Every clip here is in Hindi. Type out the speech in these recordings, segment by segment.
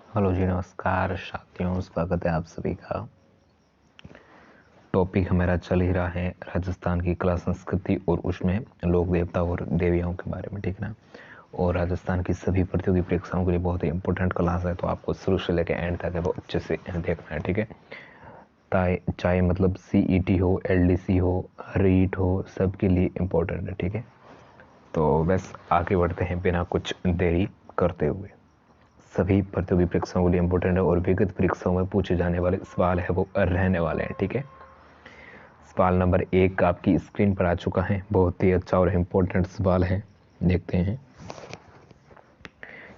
हेलो जी, नमस्कार साथियों, स्वागत है आप सभी का। टॉपिक हमारा चल ही रहा है राजस्थान की कला संस्कृति और उसमें लोक देवता और देवियों के बारे में, ठीक ना। और राजस्थान की सभी प्रतियोगी परीक्षाओं के लिए बहुत ही इंपॉर्टेंट क्लास है, तो आपको शुरू से लेकर एंड तक है वो अच्छे से देखना है, ठीक है। चाहे मतलब CET हो, LDC हो, रीट हो, सबके लिए इम्पोर्टेंट है, ठीक है। तो बस आगे बढ़ते हैं बिना कुछ देरी करते हुए। सभी प्रतियोगी परीक्षाओं के लिए इम्पोर्टेंट है और विगत परीक्षाओं में पूछे जाने वाले सवाल है वो रहने वाले हैं, ठीक है। सवाल नंबर 1 आपकी स्क्रीन पर आ चुका है। बहुत ही अच्छा और इम्पोर्टेंट सवाल है, देखते हैं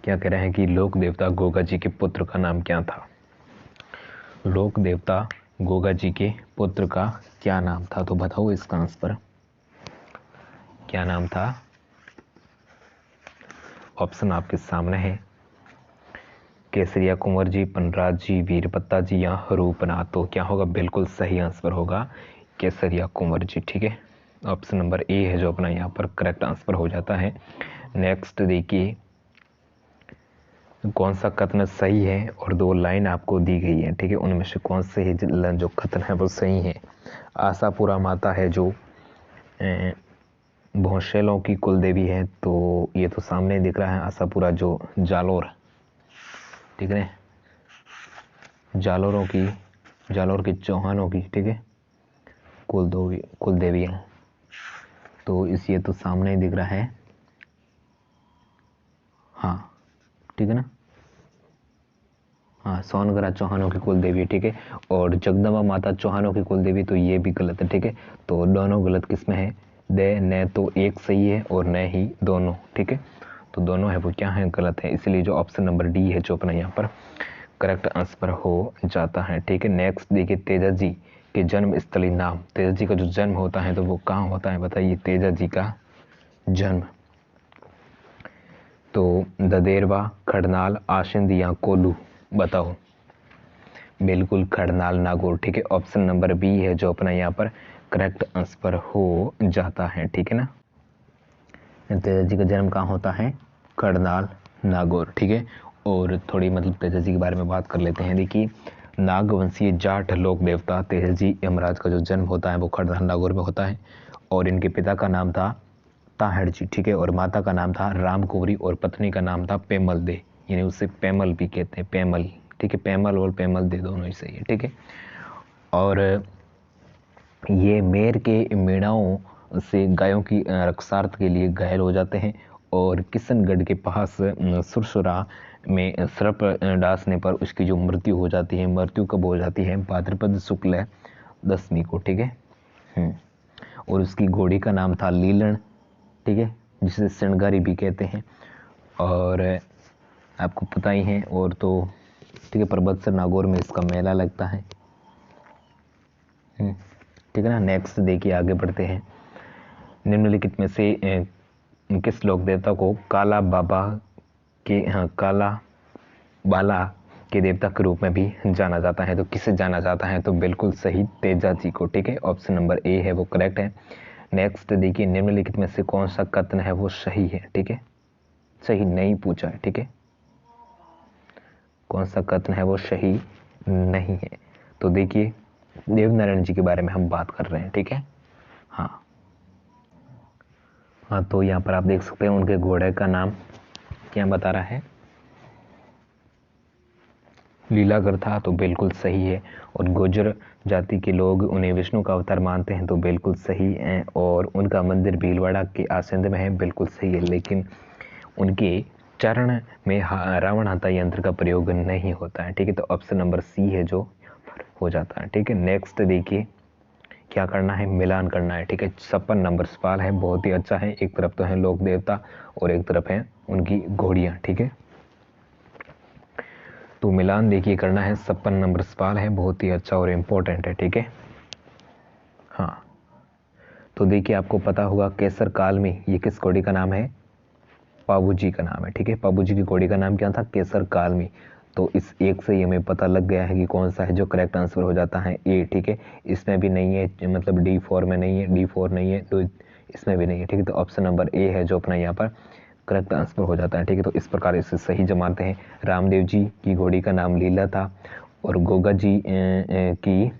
क्या कह रहे हैं कि लोक देवता गोगा जी के पुत्र का नाम क्या था। लोक देवता गोगा जी के पुत्र का क्या नाम था, तो बताओ इसका आंसर क्या नाम था। ऑप्शन आपके सामने है, केसरिया कुंवर जी, पनराज जी, वीरपत्ता जी या रूपनाथ। तो क्या होगा, बिल्कुल सही आंसर होगा केसरिया कुंवर जी, ठीक है। ऑप्शन नंबर ए है जो अपना यहाँ पर करेक्ट आंसर हो जाता है। नेक्स्ट देखिए, कौन सा कथन सही है और 2 लाइन आपको दी गई है, ठीक है। उनमें से कौन से जो कथन है वो सही है। आशापुरा माता है जो भोंसेलों की कुल देवी है, तो ये तो सामने दिख रहा है आशापुरा जो जालोर, ठीक है, जालोर की चौहानों की, ठीक है, कुल देवी है। तो इस ये तो सामने ही दिख रहा है, हाँ, ठीक है ना। हाँ, सोनगरा चौहानों की कुल देवी, ठीक है। और जगदम्बा माता चौहानों की कुल देवी, तो ये भी गलत है, ठीक है। तो दोनों गलत किसमें है, दे न तो एक सही है और न ही दोनों, ठीक है। तो दोनों है वो क्या है, गलत है। इसलिए जो ऑप्शन नंबर डी है जो अपना यहाँ पर करेक्ट आंसर हो जाता है, ठीक है। नेक्स्ट देखिए, तेजा जी के जन्म स्थली नाम। तेजा जी का जो जन्म होता है तो वो कहाँ होता है, बताइए तेजा जी का जन्म। तो ददेरवा, खड़नाल, आसिंद या कोल्लू, बताओ। बिल्कुल खड़नाल नागौर, ठीक है। ऑप्शन नंबर बी है जो अपना यहाँ पर करेक्ट आंसर हो जाता है, ठीक है ना। तेजा जी का जन्म कहाँ होता है, खड़नाल नागौर, ठीक है। और थोड़ी मतलब तेजा जी के बारे में बात कर लेते हैं। देखिए, नागवंशीय जाट लोक देवता तेजा जी यमराज का जो जन्म होता है वो खड़नाल नागौर में होता है। और इनके पिता का नाम था ताहड़ जी, ठीक है। और माता का नाम था राम कुंवरी और पत्नी का नाम था पेमल दे, यानी उससे पेमल भी कहते हैं, पेमल, ठीक है। पेमल और पेमल दे दोनों ही सही है, ठीक है। और ये मेर के मेढ़ाओं से गायों की रक्षार्थ के लिए घायल हो जाते हैं और किशनगढ़ के पास सुरसुरा में सर्प डासने पर उसकी जो मृत्यु हो जाती है, मृत्यु कब हो जाती है, भाद्रपद शुक्ल 10वीं को, ठीक है। और उसकी घोड़ी का नाम था लीलन, ठीक है, जिसे श्रृंगारी भी कहते हैं। और आपको पता ही है, और तो ठीक है, परबतसर नागौर में इसका मेला लगता है, ठीक है ना। नेक्स्ट देखिए, आगे बढ़ते हैं। निम्नलिखित में से किस लोक देवता को काला बाबा के काला बाला के देवता के रूप में भी जाना जाता है, तो किसे जाना जाता है, तो बिल्कुल सही तेजा जी को, ठीक है। ऑप्शन नंबर ए है वो करेक्ट है। नेक्स्ट देखिए, निम्नलिखित में से कौन सा कथन है वो सही है, ठीक है, सही नहीं पूछा है, ठीक है। कौन सा कथन है वो सही नहीं है, तो देखिए देवनारायण जी के बारे में हम बात कर रहे हैं, ठीक है। हाँ, तो यहाँ पर आप देख सकते हैं उनके घोड़े का नाम क्या बता रहा है, लीलागर था, तो बिल्कुल सही है। और गुर्जर जाति के लोग उन्हें विष्णु का अवतार मानते हैं, तो बिल्कुल सही है। और उनका मंदिर भीलवाड़ा के आसंद में है, बिल्कुल सही है। लेकिन उनके चरण में रावण हत्या यंत्र का प्रयोग नहीं होता है, ठीक है। तो ऑप्शन नंबर सी है जो हो जाता है, ठीक है। नेक्स्ट देखिए, क्या करना है, मिलान करना है, ठीक है। 56 नंबर सवाल है, बहुत ही अच्छा है। एक तरफ तो है लोक देवता और एक तरफ है उनकी घोड़ियां, ठीक है। तो मिलान देखिए करना है, 56 नंबर सवाल है, बहुत ही अच्छा और इम्पोर्टेंट है, ठीक है। हाँ, तो देखिए आपको पता होगा केसर काल में ये किस घोड़ी का नाम है, पाबू जी का नाम है, ठीक है। पाबू जी की घोड़ी का नाम क्या था, केसर काल में। तो इस एक से ही हमें पता लग गया है कि कौन सा है जो करेक्ट आंसर हो जाता है, ए, ठीक है। इसमें भी नहीं है, मतलब D4 में नहीं है, D4 नहीं है, तो इसमें भी नहीं है, ठीक है। तो ऑप्शन नंबर ए है जो अपना यहाँ पर करेक्ट आंसर हो जाता है। ठीक है, तो इस प्रकार इसे सही जमाते हैं। रामदेव जी की घोड़ी का नाम लीला था और गोगा जी की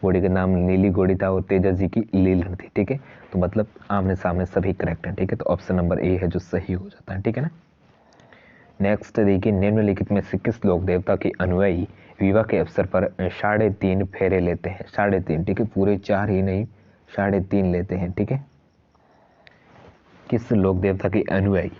घोड़ी का नाम नीली घोड़ी था और तेजा जी की लीलन थी। ठीक है, तो मतलब आमने सामने सभी करेक्ट है। ठीक है, तो ऑप्शन नंबर ए है जो सही हो जाता है। ठीक है ना। नेक्स्ट देखिए, निम्नलिखित में से किस लोक देवता के अनुयायी विवाह के अवसर पर 3.5 फेरे लेते हैं? 3.5, ठीक है, पूरे 4 ही नहीं 3.5 लेते हैं। ठीक है, किस लोक देवता के अनुयायी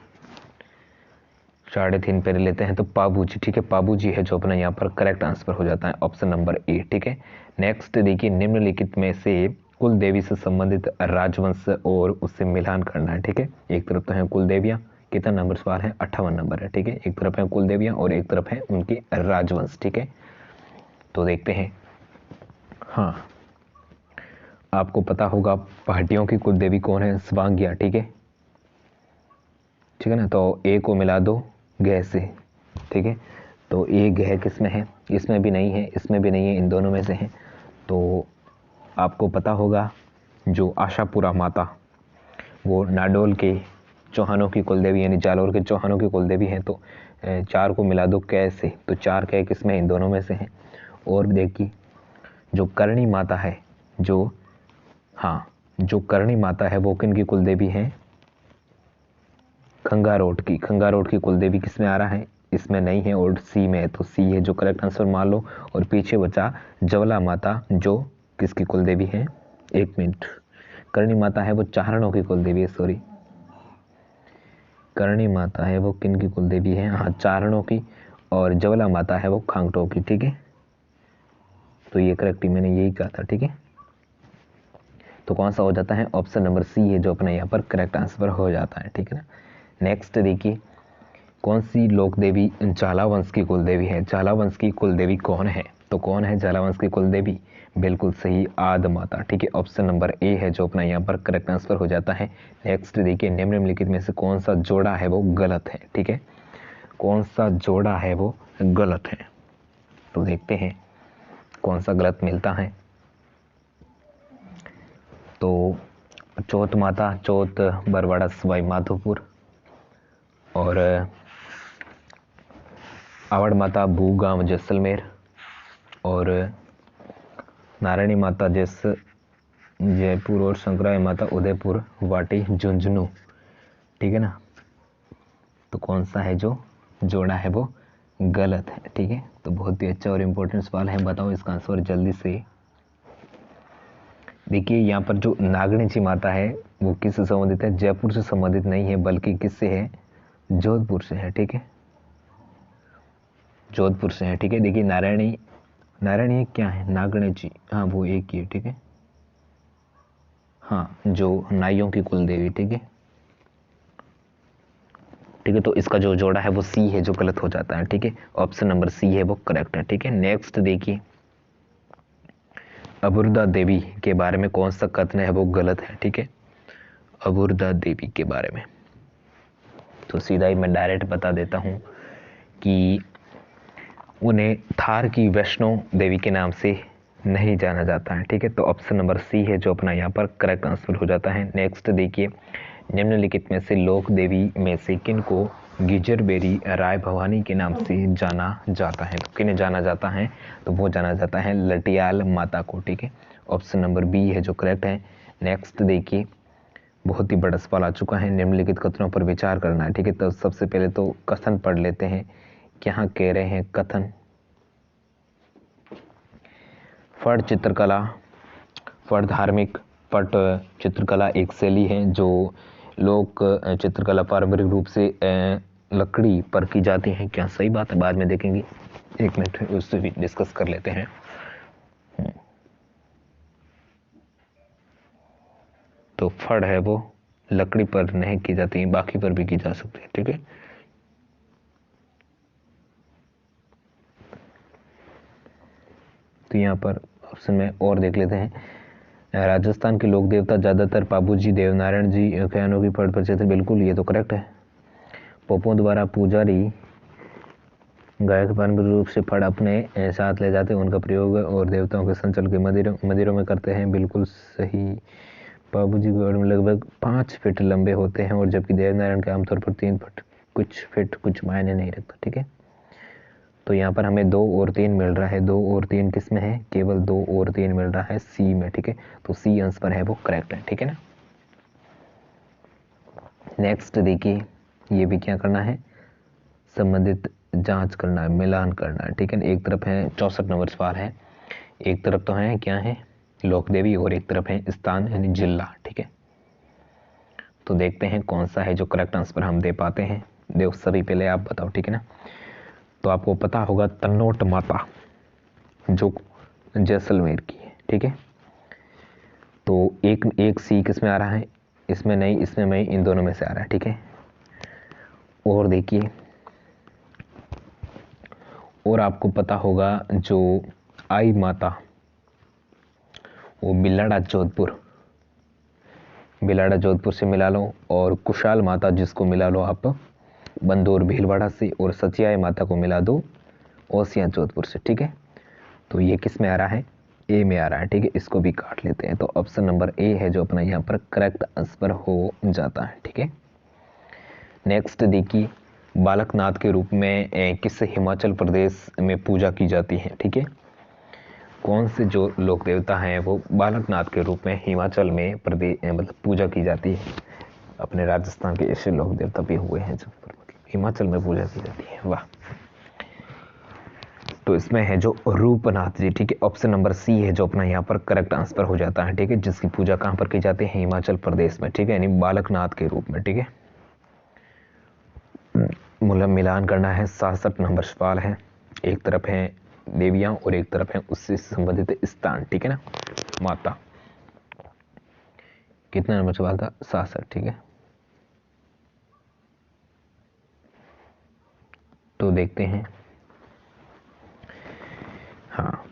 3.5 फेरे लेते हैं? तो पाबू जी। ठीक है, पाबू जी है जो अपना यहाँ पर करेक्ट आंसर हो जाता है, ऑप्शन नंबर ए। ठीक है, नेक्स्ट देखिए, निम्नलिखित में से कुल देवी से संबंधित राजवंश और उससे मिलान करना है। ठीक है, एक तरफ तो है कुल देवियाँ, कितना नंबर सवाल है? 58 नंबर है। ठीक है, एक तरफ है कुल देवियाँ और एक तरफ है उनके राजवंश। ठीक है, तो देखते हैं। हाँ, आपको पता होगा पहाटियों की कुल देवी कौन है? स्वांग्या। ठीक है, ठीक है ना, तो ए को मिला दो गह से। ठीक है, तो ए गह किस में है? इसमें भी नहीं है, इसमें भी नहीं है, इन दोनों में से है। तो आपको पता होगा जो आशापुरा माता, वो नाडोल के चौहानों की कुलदेवी यानी जालोर के चौहानों की कुलदेवी हैं। तो 4 को मिला दो कै से, तो 4 कै किस में? इन दोनों में से हैं। और देखिए जो करणी माता है, जो जो करणी माता है वो किन की कुलदेवी है? खंगारोट की। खंगारोट की कुलदेवी किस में आ रहा है? इसमें नहीं है और सी में है, तो सी है जो करेक्ट आंसर मान लो। और पीछे बचा जवला माता, जो किसकी कुलदेवी है? 1 मिनट, करणी माता है वो चारणों की कुलदेवी है, सॉरी, करणी माता है वो किन की कुलदेवी है? हाँ, चारणों की। और जवला माता है वो खांगटों की। ठीक है, तो ये करेक्ट ही मैंने यही कहा था। ठीक है, तो कौन सा हो जाता है? ऑप्शन नंबर सी है जो अपने यहाँ पर करेक्ट आंसर हो जाता है। ठीक है ना। नेक्स्ट देखिए, कौन सी लोक देवी झाला वंश की कुलदेवी है? झाला वंश की कुलदेवी कौन है? तो कौन है झाला वंश की कुलदेवी? बिल्कुल सही, आद माता। ठीक है, ऑप्शन नंबर ए है जो अपना यहाँ पर करेक्ट आंसर हो जाता है। नेक्स्ट देखिए, निम्नलिखित में से कौन सा जोड़ा है वो गलत है? ठीक है, कौन सा जोड़ा है वो गलत है? तो देखते हैं कौन सा गलत मिलता है। तो चौथ माता, चौथ बरवाड़ा सवाई माधोपुर, और आवड़ माता भू गांव जैसलमेर, और नारायणी माता जयपुर, और शंकराय माता उदयपुर वाटी झुंझुनू। ठीक है ना, तो कौन सा है जो जोड़ा है वो गलत है? ठीक है, तो बहुत ही अच्छा और इम्पोर्टेंट सवाल है, बताओ इसका आंसर जल्दी से। देखिए यहाँ पर जो नागणी जी माता है वो किससे संबंधित है? जयपुर से संबंधित नहीं है, बल्कि किससे है? जोधपुर से है। ठीक है, जोधपुर से है। ठीक है, देखिए नारायणी क्या है? नागणी जी, हाँ वो एक ही है। ठीक है, हाँ, जो नाइयों की कुल देवी। ठीक है, ठीक है, तो इसका जो जोड़ा है वो सी है जो गलत हो जाता है। ठीक है, ऑप्शन नंबर सी है वो करेक्ट है। ठीक है, नेक्स्ट देखिए, अबुर्दा देवी के बारे में कौन सा कथन है वो गलत है? ठीक है, अबुर्दा देवी के बारे में तो सीधा ही मैं डायरेक्ट बता देता हूँ कि उन्हें थार की वैष्णो देवी के नाम से नहीं जाना जाता है। ठीक है, तो ऑप्शन नंबर सी है जो अपना यहाँ पर करेक्ट आंसर हो जाता है। नेक्स्ट देखिए, निम्नलिखित में से लोक देवी में से किन को गिजरबेरी राय भवानी के नाम से जाना जाता है? तो किन्हें जाना जाता है? तो वो जाना जाता है लटियाल माता को। ठीक है, ऑप्शन नंबर बी है जो करेक्ट है। नेक्स्ट देखिए, बहुत ही बड़ा सवाल आ चुका है, निम्नलिखित कथनों पर विचार करना है। ठीक है, तो सबसे पहले तो कथन पढ़ लेते हैं। क्या कह रहे हैं कथन? फट चित्रकला, फट धार्मिक, पट चित्रकला एक शैली है जो लोक चित्रकला पारंपरिक रूप से लकड़ी पर की जाती है। क्या सही बात है? बाद में देखेंगे, 1 मिनट उससे भी डिस्कस कर लेते हैं। तो फड़ है वो लकड़ी पर नहीं की जाती, बाकी पर भी की जा सकती है। ठीक है, तो यहाँ पर ऑप्शन में और देख लेते हैं। राजस्थान के लोक देवता ज्यादातर बाबूजी देवनारायण जी खयानों की फड़ पर थे। बिल्कुल, ये तो करेक्ट है। पोपों द्वारा पुजारी गायक पारंपरिक रूप से फड़ अपने साथ ले जाते हैं, उनका प्रयोग और देवताओं के संचल के मंदिरों में करते हैं। बिल्कुल सही बाबू जी के लगभग 5 फीट लंबे होते हैं, और जबकि देवनारायण के आमतौर पर 3 फीट। कुछ फीट कुछ मायने नहीं रखता, ठीक है। तो यहाँ पर हमें 2 और 3 मिल रहा है। 2 और 3 किस में है? केवल 2 और 3 मिल रहा है सी में, ठीक है। तो सी आंसर है वो करेक्ट है, ठीक है ना। नेक्स्ट देखिए, ये भी क्या करना है, संबंधित जांच करना है, मिलान करना है, ठीक है। एक तरफ है 64 नंबर सवाल है, एक तरफ तो है क्या है लोक देवी, और एक तरफ है स्थान यानी जिला, ठीक है। तो देखते हैं कौन सा है जो करेक्ट आंसर हम दे पाते हैं। देखो सभी पहले आप बताओ, ठीक है ना। तो आपको पता होगा तन्नोट माता जो जैसलमेर की है, ठीक है। तो एक सी किस में आ रहा है? इसमें नहीं, इसमें नहीं, इन दोनों में से आ रहा है, ठीक है। और देखिए, और आपको पता होगा जो आई माता वो बिलाड़ा जोधपुर से मिला लो, और कुशाल माता जिसको मिला लो आप बंदौर भीलवाड़ा से, और सचियाई माता को मिला दो ओसियां जोधपुर से, ठीक है। तो ये किस में आ रहा है? ए में आ रहा है, ठीक है। इसको भी काट लेते हैं। तो ऑप्शन नंबर ए है जो अपना यहाँ पर करेक्ट आंसर हो जाता है, ठीक है। नेक्स्ट देखिए, बालकनाथ के रूप में किस हिमाचल प्रदेश में पूजा की जाती है, ठीक है। कौन से जो लोक देवता हैं वो बालकनाथ के रूप में हिमाचल में प्रदेश मतलब पूजा की जाती है। अपने राजस्थान के ऐसे लोक देवता भी हुए हैं जो मतलब हिमाचल में पूजा की जाती है, वाह। तो इसमें है जो रूपनाथ जी, ठीक है। ऑप्शन नंबर सी है जो अपना यहाँ पर करेक्ट आंसर हो जाता है, ठीक है। जिसकी पूजा कहाँ पर की जाती है? हिमाचल प्रदेश में, ठीक है, यानी बालकनाथ के रूप में, ठीक है। मतलब मिलान करना है। 67 नंबर सवाल है, एक तरफ है देवियां और एक तरफ है उससे संबंधित स्थान, ठीक है ना, माता। कितना नंबर सवाल था? 67, ठीक है। तो देखते हैं, हाँ,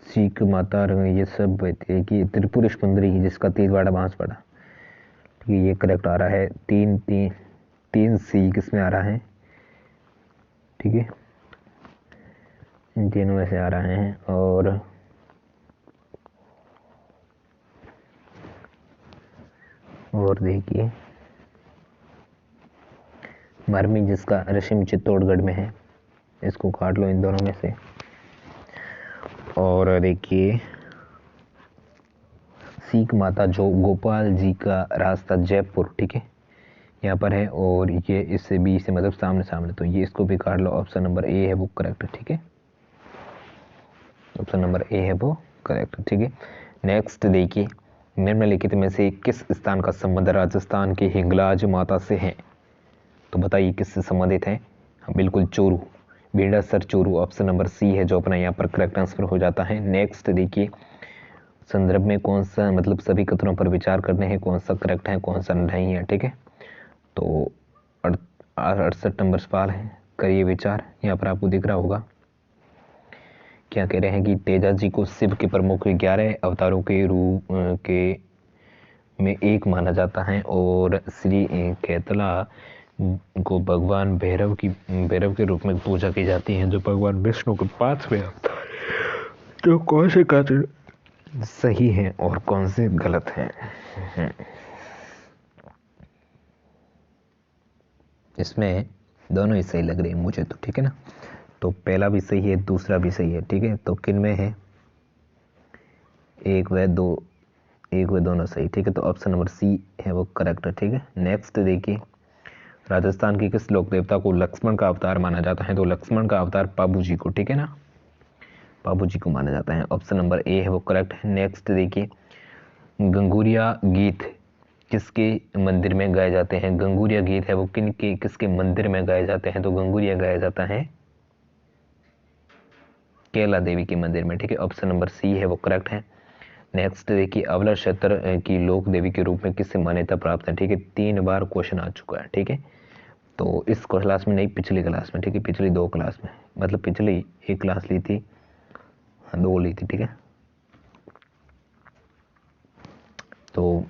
सीख माता ये सब कि त्रिपुर सुंदरी जिसका तीरवाड़ा बांस पड़ा, ये करेक्ट आ रहा है। 3 सी किसमें आ रहा है, ठीक है, इन तीनों में से आ रहे हैं। और देखिए, मरमी जिसका रशिम चित्तौड़गढ़ में है, इसको काट लो इन दोनों में से। और देखिए, सीख माता जो गोपाल जी का रास्ता जयपुर, ठीक है, यहाँ पर है, और ये इससे बी से मतलब सामने सामने, तो ये इसको भी काट लो। ऑप्शन नंबर ए है वो करेक्ट है, ठीक है। ऑप्शन नंबर ए है वो करेक्ट, ठीक है। नेक्स्ट देखिए, निम्नलिखित में से किस स्थान का संबंध राजस्थान की हिंगलाज माता से है? तो बताइए किससे संबंधित है? बिल्कुल चोरू, बेड़ासर चोरू। ऑप्शन नंबर सी है जो अपना यहाँ पर करेक्ट आंसर हो जाता है। नेक्स्ट देखिए, संदर्भ में कौन सा मतलब सभी कथनों पर विचार करने हैं, कौन सा करेक्ट है कौन सा नहीं है, ठीक है। तो 68 नंबर सवाल है, करिए विचार। यहाँ पर आपको दिख रहा होगा क्या कह रहे हैं कि तेजा जी को शिव के प्रमुख 11 अवतारों के रूप के में एक माना जाता है, और श्री कैतला को भगवान भैरव के रूप में पूजा की जाती है, जो भगवान विष्णु के 5वें अवतार। तो कौन से कथन सही है और कौन से गलत है? इसमें दोनों ही सही लग रहे हैं मुझे तो, ठीक है ना। तो पहला भी सही है, दूसरा भी सही है, ठीक है। तो किन में है? एक व दोनों सही, ठीक है। तो ऑप्शन नंबर सी है वो करेक्ट है, ठीक है। नेक्स्ट देखिए, राजस्थान के किस लोक देवता को लक्ष्मण का अवतार माना जाता है? तो लक्ष्मण का अवतार पाबू जी को, ठीक है ना, पाबू जी को माना जाता है। ऑप्शन नंबर ए है वो करेक्ट है। नेक्स्ट देखिए, गंगूरिया गीत किसके मंदिर में गाए जाते हैं? गंगूरिया गीत है वो किसके मंदिर में गाए जाते हैं? तो गंगूरिया गाया जाता है कैला देवी के मंदिर में, ठीक है। ऑप्शन नंबर सी है वो करेक्ट है। नेक्स्ट देखिए, अवला क्षेत्र की लोक देवी के रूप में किससे मान्यता प्राप्त है? ठीक है, 3 बार क्वेश्चन आ चुका है, ठीक है। तो इस क्लास में नहीं, पिछली क्लास में, ठीक है, पिछली 2 क्लास में, मतलब पिछली 1 क्लास ली थी, 2 ली थी, ठीक है। तो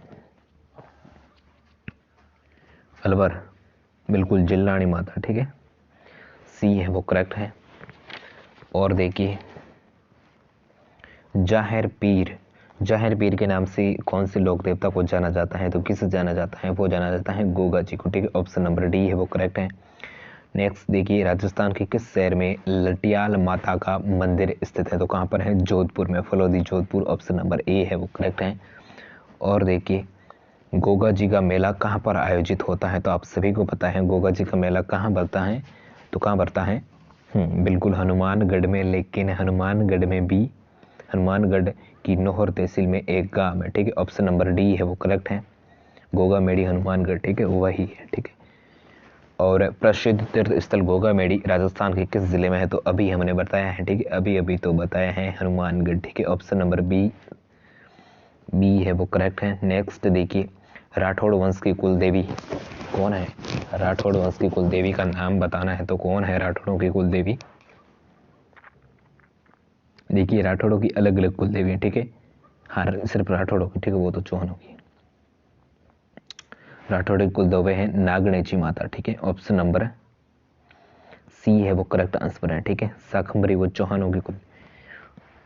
अलवर बिल्कुल जिल्लानी माता, ठीक है, सी है वो करेक्ट है। और देखिए, जाहिर पीर जाहिर पीर के नाम से कौन से लोक देवता को जाना जाता है, तो किसे जाना जाता है, वो जाना जाता है गोगा जी को। ठीक है, ऑप्शन नंबर डी है वो करेक्ट है। नेक्स्ट देखिए, राजस्थान के किस शहर में लटियाल माता का मंदिर स्थित है, तो कहाँ पर है, जोधपुर में, Phalodi Jodhpur, option number A है वो करेक्ट है। और देखिए, गोगा जी का मेला कहाँ पर आयोजित होता है, तो आप सभी को पता है गोगा जी का मेला कहाँ बढ़ता है, तो कहाँ बढ़ता है, बिल्कुल हनुमानगढ़ में, लेकिन हनुमानगढ़ में भी, हनुमानगढ़ की नोहर तहसील में एक गांव है। ठीक है, ऑप्शन नंबर डी है वो करेक्ट है, गोगा मेड़ी हनुमानगढ़, ठीक है, वही है। ठीक है, और प्रसिद्ध तीर्थ स्थल गोगा मेड़ी राजस्थान के किस जिले में है, तो अभी हमने बताया है। ठीक है, अभी अभी तो बताया है हनुमानगढ़। ठीक है, ऑप्शन नंबर बी है वो करेक्ट है। नेक्स्ट देखिए, राठौड़ वंश की कुल देवी कौन है, राठौड़ वंश की कुल देवी का नाम बताना है, तो कौन है राठौड़ों की कुल देवी। देखिए, राठौड़ों की अलग अलग कुल देवी है। ठीक है, हाँ सिर्फ राठौड़ों की, ठीक है, वो तो चौहानों की। राठौड़ की कुल देवी है नागणेची माता। ठीक है, ऑप्शन नंबर सी है वो करेक्ट आंसर है। ठीक है, शाकंभरी वो चौहानों की कुल,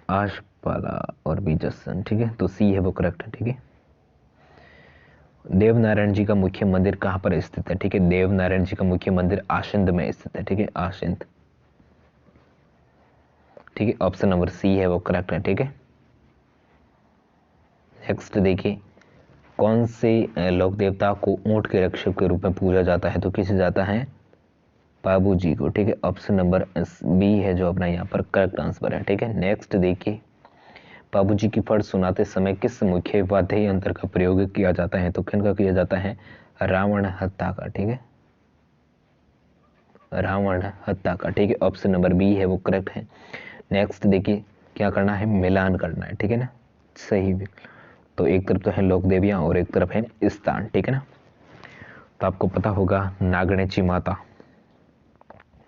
आशपाला और बीजसन। ठीक है, तो सी है वो करेक्ट है। ठीक है, देवनारायण जी का मुख्य मंदिर कहाँ पर स्थित है, ठीक है, देवनारायण जी का मुख्य मंदिर आशिंद में स्थित है। ठीक है, आशिंद, ठीक है, ऑप्शन नंबर सी है वो करेक्ट है। ठीक है, नेक्स्ट देखिए, कौन से लोक देवता को ऊंट के रक्षक के रूप में पूजा जाता है, तो किसे जाता है, बाबू जी को। ठीक है, ऑप्शन नंबर बी है जो अपना यहाँ पर करेक्ट आंसर है। ठीक है, नेक्स्ट देखिए, बाबू जी की फट सुनाते समय किस मुख्य वाद्य यंत्र का प्रयोग किया जाता है, तो किन का किया जाता है, रावण हत्ता का। ठीक है, रावण हत्ता का। ठीक है, ऑप्शन नंबर बी है वो करेक्ट है। नेक्स्ट देखिए, क्या करना है, मिलान करना है। ठीक है ना, सही भी, तो एक तरफ तो है लोक देवियां और एक तरफ है स्थान। ठीक है ना, तो आपको पता होगा नागणेची माता,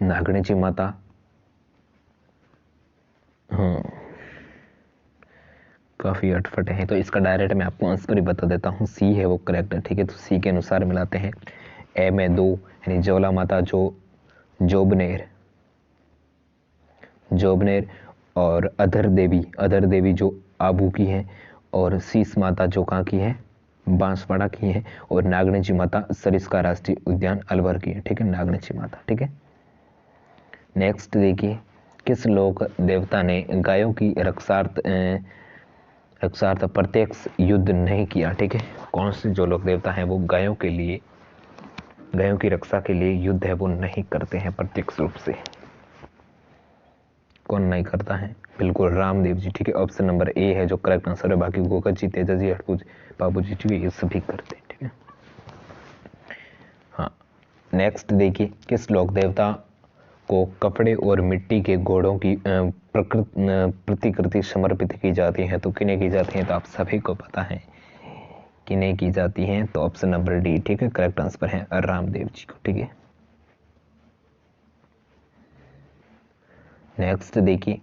नागणेची माता, काफी अटपट है, तो इसका डायरेक्ट मैं आपको आंसर ही बता देता हूँ, सी है वो करेक्ट है। ठीक है, तो सी के अनुसार मिलाते हैं, ए में 2 यानी ज्वाला माता जो जोबनेर, जोबनेर, और अधर देवी जो आबू की है, और शीश माता जो कहाँ की है, बांसवाड़ा की है, और नागणेची माता सरिस्का राष्ट्रीय उद्यान अलवर की है। ठीक है, नागणेची माता। ठीक है, नेक्स्ट देखिए, किस लोक देवता ने गायों की रक्षार्थ प्रत्यक्ष युद्ध नहीं किया। ठीक है, कौन से जो लोक देवता हैं वो गायों के लिए, गायों की रक्षा के लिए युद्ध है वो नहीं करते हैं प्रत्यक्ष रूप से, कौन नहीं करता है, बिल्कुल रामदेव जी। ठीक है, ऑप्शन नंबर ए है जो करेक्ट आंसर है, बाकी गोगा जी, तेजा जी, हटकू जी, बाबू जी, ठीक है, ये सभी करते हैं। ठीक है, हाँ, नेक्स्ट देखिए, किस लोक देवता को कपड़े और मिट्टी के घोड़ों की प्रतिकृति समर्पित की जाती है, तो किन्हें की जाती है, तो आप सभी को पता है किन्हें की जाती है, तो ऑप्शन नंबर डी, ठीक है, करेक्ट आंसर है रामदेव जी को। ठीक है, नेक्स्ट देखिए,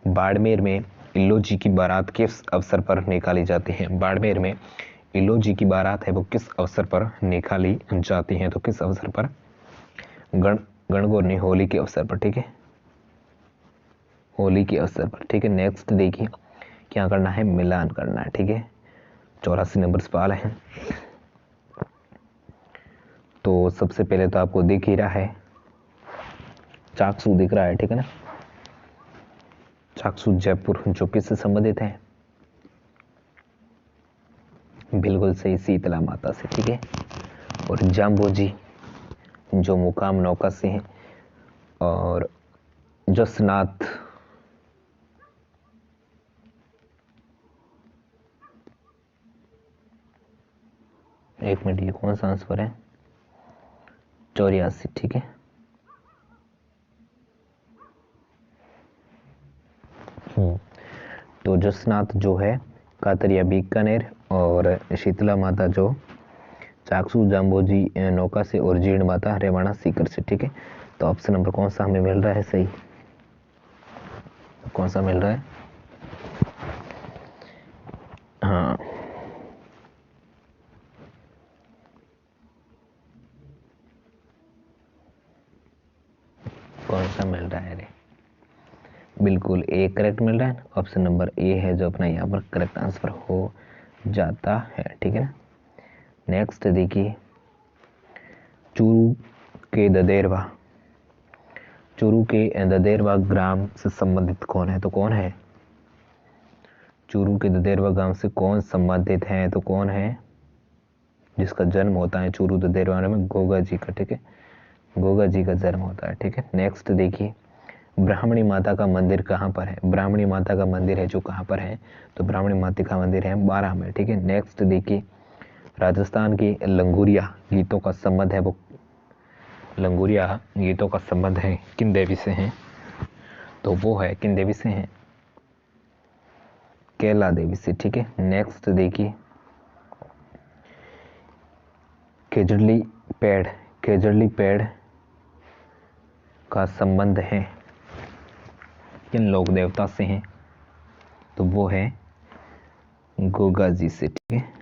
बाड़मेर में इल्लो जी की बारात किस अवसर पर निकाली जाती है, बाड़मेर में इल्लो जी की बारात है वो किस अवसर पर निकाली जाती है, तो किस अवसर पर, गणगौर होली के अवसर पर। ठीक है, होली के अवसर पर। ठीक है, नेक्स्ट देखिए, क्या करना है, मिलान करना है। ठीक है, 84 नंबर सवाल है, तो सबसे पहले तो आपको दिख ही रहा है, चाकसू दिख रहा है। ठीक है ना, चाकसू जयपुर जो किससे संबंधित है, बिल्कुल सही, शीतला माता से। ठीक है, और जाम्बोजी जो मुकाम नौका से है, और जसनाथ एक मिनट, ये कौन सा आंसर है, 84। ठीक है, तो जसनाथ जो है कातरिया बीकानेर, और शीतला माता जो चाकसू जाम्बोजी नौका से, और जीर्ण माता रेवाड़ा सीकर से। ठीक है, तो ऑप्शन नंबर कौन सा हमें मिल रहा है सही, कौन सा मिल रहा है, हाँ, कौन सा मिल रहा है रे, बिल्कुल ए करेक्ट मिल रहा है। ऑप्शन नंबर ए है जो अपना यहाँ पर करेक्ट आंसर हो जाता है। ठीक है ना। नेक्स्ट देखिए, चूरू के ददेरवा, चूरू के ददेरवा ग्राम से संबंधित कौन है? तो कौन है? चूरू के ददेरवा गांव से कौन संबंधित है? तो कौन है जिसका जन्म होता है चूरू ददेरवा में? गोगा जी का। ठीक है, गोगा जी का जन्म होता है। ठीक है। नेक्स्ट देखिए, ब्राह्मणी माता का मंदिर कहाँ पर है? ब्राह्मणी माता का मंदिर है जो कहाँ पर है? तो ब्राह्मणी माता का मंदिर है बारां में। ठीक है। नेक्स्ट देखिए, राजस्थान के लंगूरिया गीतों का संबंध है, वो लंगूरिया गीतों का संबंध है किन देवी से है? तो वो है किन देवी से है? कैला देवी से। ठीक है। नेक्स्ट देखिए, केजड़ली पेड़, केजड़ली पेड़ का संबंध है किन लोक देवता से है? तो वो है गोगा जी से। ठीक है।